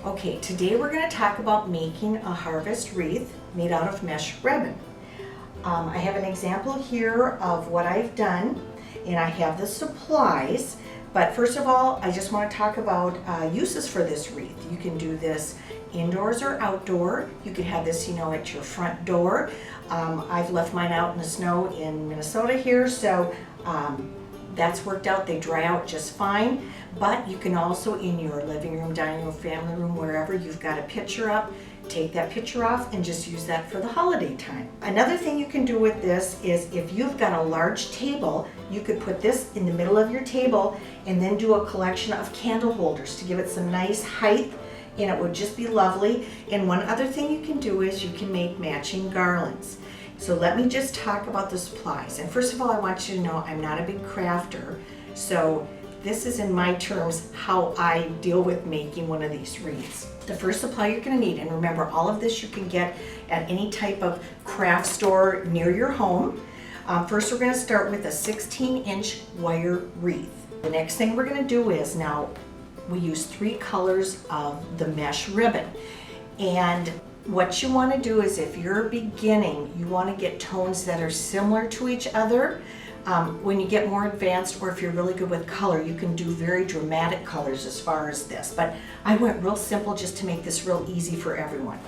Okay, today we're going to talk about making a harvest wreath made out of mesh ribbon. I have an example here of what I've done, and I have the supplies. But first of all, I just want to talk about uses for this wreath. You can do this indoors or outdoor. You could have this, at your front door. I've left mine out in the snow in Minnesota here, so that's worked out. They dry out just fine. But you can also, in your living room, dining room, family room, wherever you've got a picture up, take that picture off and just use that for the holiday time. Another thing you can do with this is if you've got a large table, you could put this in the middle of your table and then do a collection of candle holders to give it some nice height, and it would just be lovely. And one other thing you can do is you can make matching garlands. So let me just talk about the supplies. And first of all, I want you to know I'm not a big crafter, so this is in my terms how I deal with making one of these wreaths. The first supply you're going to need, and remember all of this you can get at any type of craft store near your home. First we're going to start with a 16-inch wire wreath. The next thing we're going to do is, now we use 3 colors of the mesh ribbon. And what you want to do is, if you're beginning, you want to get tones that are similar to each other. When you get more advanced, or if you're really good with color, you can do very dramatic colors as far as this. But I went real simple just to make this real easy for everyone.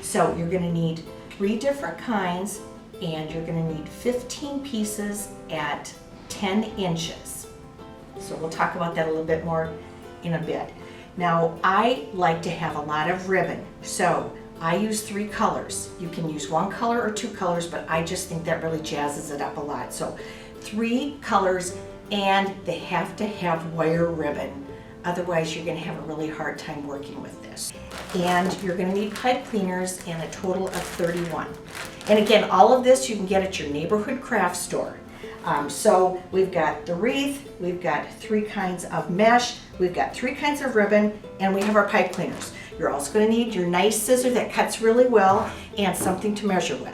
So you're going to need 3 different kinds, and you're going to need 15 pieces at 10 inches. So we'll talk about that a little bit more in a bit. Now, I like to have a lot of ribbon, so I use 3 colors. You can use 1 color or 2 colors, but I just think that really jazzes it up a lot. So 3 colors, and they have to have wire ribbon. Otherwise, you're going to have a really hard time working with this. And you're going to need pipe cleaners, and a total of 31. And again, all of this you can get at your neighborhood craft store. So we've got the wreath, we've got 3 kinds of mesh, we've got 3 kinds of ribbon, and we have our pipe cleaners. You're also going to need your nice scissor that cuts really well, and something to measure with.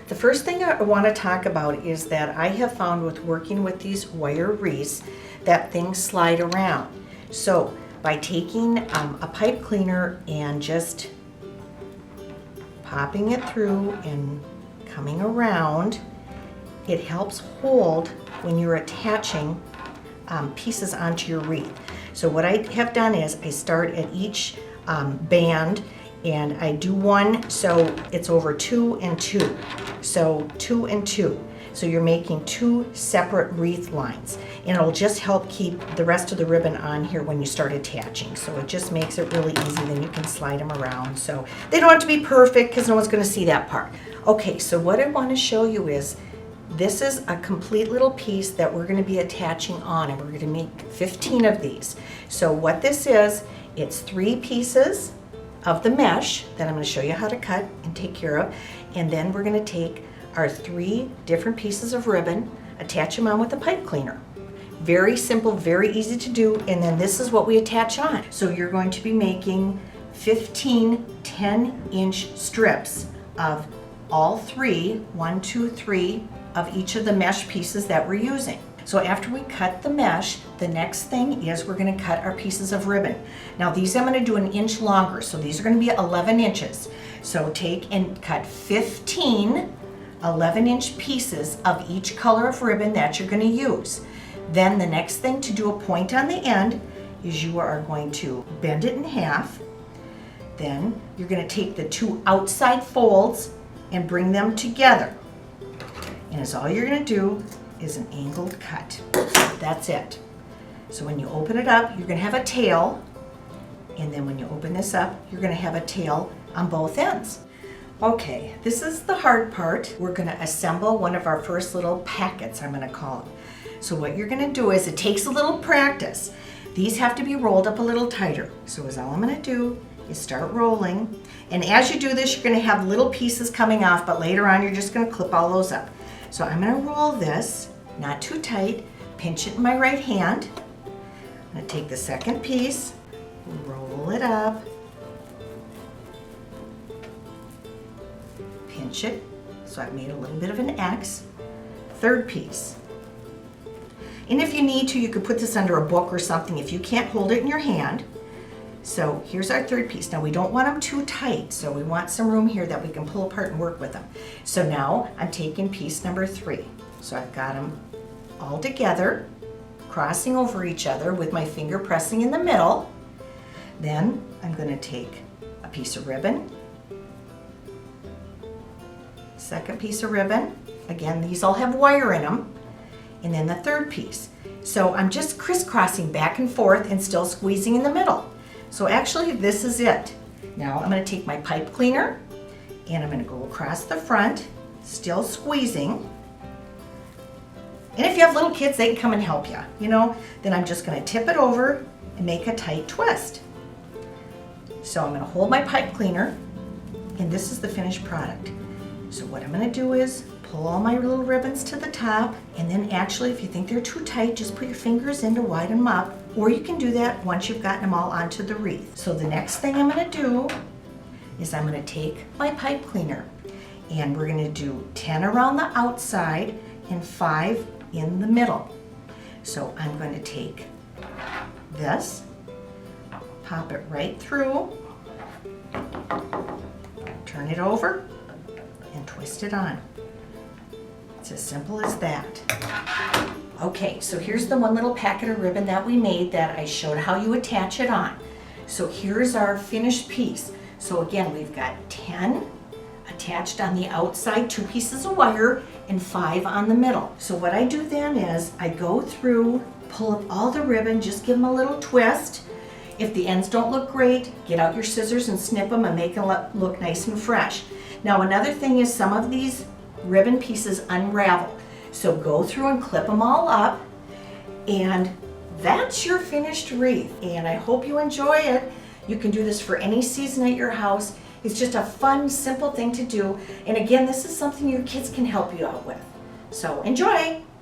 The first thing I want to talk about is that I have found with working with these wire wreaths that things slide around. So by taking a pipe cleaner and just popping it through and coming around, it helps hold when you're attaching pieces onto your wreath. So what I have done is I start at each band, and I do 1, so it's over 2 and 2. So 2 and 2. So you're making 2 separate wreath lines, and it'll just help keep the rest of the ribbon on here when you start attaching. So it just makes it really easy. Then you can slide them around. So they don't have to be perfect because no one's going to see that part. Okay, so what I want to show you is this is a complete little piece that we're going to be attaching on, and we're going to make 15 of these. So what this is, it's 3 pieces of the mesh that I'm going to show you how to cut and take care of, and then we're going to take our 3 different pieces of ribbon, attach them on with a pipe cleaner. Very simple, very easy to do, and then this is what we attach on. So you're going to be making 15 10-inch strips of all 3, 1, 2, 3 of each of the mesh pieces that we're using. So after we cut the mesh, the next thing is we're going to cut our pieces of ribbon. Now these I'm going to do 1 inch longer, so these are going to be 11 inches. So take and cut 15 11-inch pieces of each color of ribbon that you're going to use. Then the next thing to do a point on the end is you are going to bend it in half. Then you're going to take the 2 outside folds and bring them together. And it's all you're going to do is an angled cut. That's it. So when you open it up, you're going to have a tail, and then when you open this up, you're going to have a tail on both ends. Okay, this is the hard part. We're going to assemble one of our first little packets, I'm going to call it. So what you're going to do is, it takes a little practice. These have to be rolled up a little tighter. So all I'm going to do is start rolling, and as you do this, you're going to have little pieces coming off, but later on you're just going to clip all those up. So I'm going to roll this, not too tight, pinch it in my right hand. I'm going to take the second piece, roll it up, pinch it, so I've made a little bit of an X. Third piece. And if you need to, you could put this under a book or something if you can't hold it in your hand. So here's our third piece. Now we don't want them too tight, so we want some room here that we can pull apart and work with them. So now I'm taking piece number 3. So I've got them all together, crossing over each other with my finger pressing in the middle. Then I'm going to take a piece of ribbon, second piece of ribbon. Again, these all have wire in them. And then the third piece. So I'm just crisscrossing back and forth and still squeezing in the middle. So actually this is it. Now I'm going to take my pipe cleaner and I'm going to go across the front, still squeezing. And if you have little kids, they can come and help you, Then I'm just going to tip it over and make a tight twist. So I'm going to hold my pipe cleaner, and this is the finished product. So what I'm going to do is pull all my little ribbons to the top, and then actually if you think they're too tight, just put your fingers in to widen them up, or you can do that once you've gotten them all onto the wreath. So the next thing I'm going to do is I'm going to take my pipe cleaner, and we're going to do 10 around the outside and 5 in the middle. So I'm going to take this, pop it right through, turn it over, and twist it on. It's as simple as that. Okay, so here's the one little packet of ribbon that we made that I showed how you attach it on. So here's our finished piece. So again, we've got 10 attached on the outside, 2 pieces of wire, and 5 on the middle. So what I do then is I go through, pull up all the ribbon, just give them a little twist. If the ends don't look great, get out your scissors and snip them and make them look nice and fresh. Now another thing is some of these ribbon pieces unravel. So go through and clip them all up, and that's your finished wreath. And I hope you enjoy it. You can do this for any season at your house. It's just a fun, simple thing to do. And again, this is something your kids can help you out with. So enjoy!